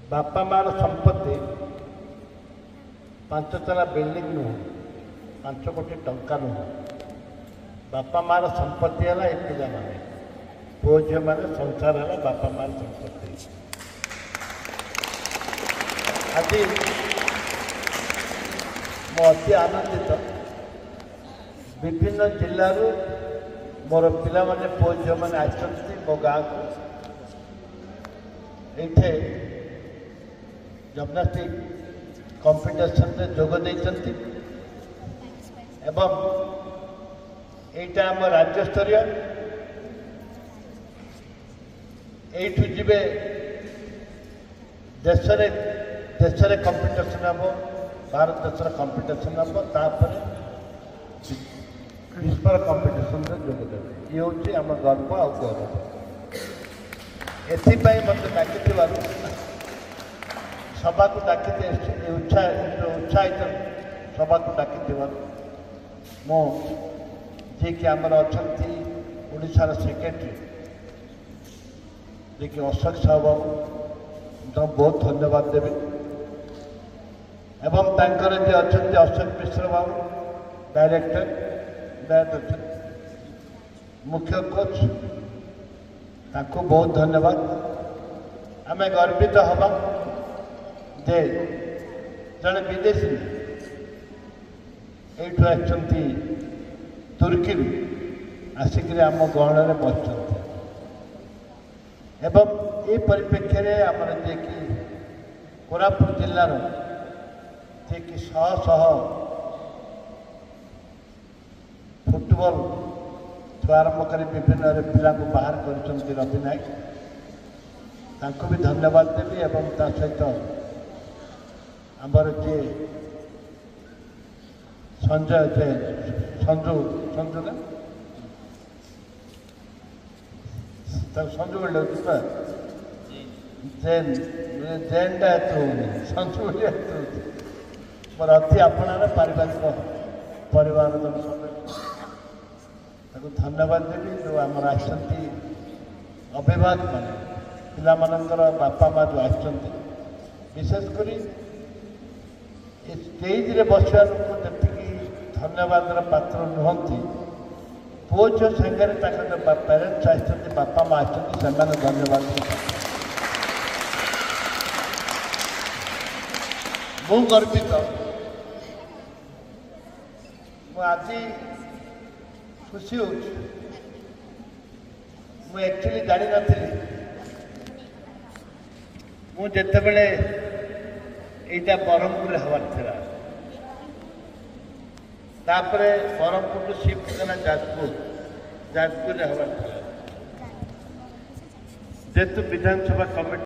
बापा मार संपत्ति 5 तला बिल्डिंग नुह 5 कोटी टंका नुह बापा मार संपत्ति है एक पिला माने पुओ झील माने संसार है बापा मार संपत्ति। आज मु अति आनंदित विभिन्न जिलू मोर पिला माने पुओ झील माने आसछन्ति मो गाँ को ये जिम्नास्टिक कंपिटिशन में जोग देइछन्ति एवं एटा आम राज्य स्तरीय एठू जीवे देश रे कंपिटिशन हम भारत देश कंपिटिशन हम तापर विश्व कंपिटिशन में जोग देवे ये हूँ आम गर्व आ गौरव। एथिपाई मत डाकी सभा को डाकी उत्साहित सभा को डाकी मो जी कि आमर अच्छा ओडार सेक्रेटरी जी कि अशोक साहू बाबू बहुत धन्यवाद देवी एवं तांकर जी अच्छा अशोक मिश्र बाबू डायरेक्टर मुख्य कोच ताको बहुत धन्यवाद। आम गर्वित हवा जे जड़े विदेशी यू आसती तुर्की आसिक आम गहण में बस एवं ये परिप्रेक्षी में आमर जे कि कोरापुट जिलार जे कि शह शह फुटबॉल आरंभ कर विभिन्न पिला बाहर कर रवि नायक तांको भी धन्यवाद देवी एवं ता सहित आमर जे संजय जे संजू संजू ना संजू बोल जैन जैन टा संजू मोर अति अपनार पारिवारिक परिवार धन्यवाद देवी जो आम अभिभावक मान पिला बापा माँ जो आसछन्ति विशेषकर स्टेज रे बसवा लोक जी धन्यवाद पात्र नुहति पुओ झील सागर पेरेन्ट्स आसछन्ति बापा माँ आसछन्ति से धन्यवाद मु गर्वित आज खुशी हो एक्चुअली जानी नी मुझे यहाँ ब्रह्मपुर हवार था तापर ब्रह्मपुर शिफ्ट कला जाजपुर हवार था जेतु विधानसभा कमिटी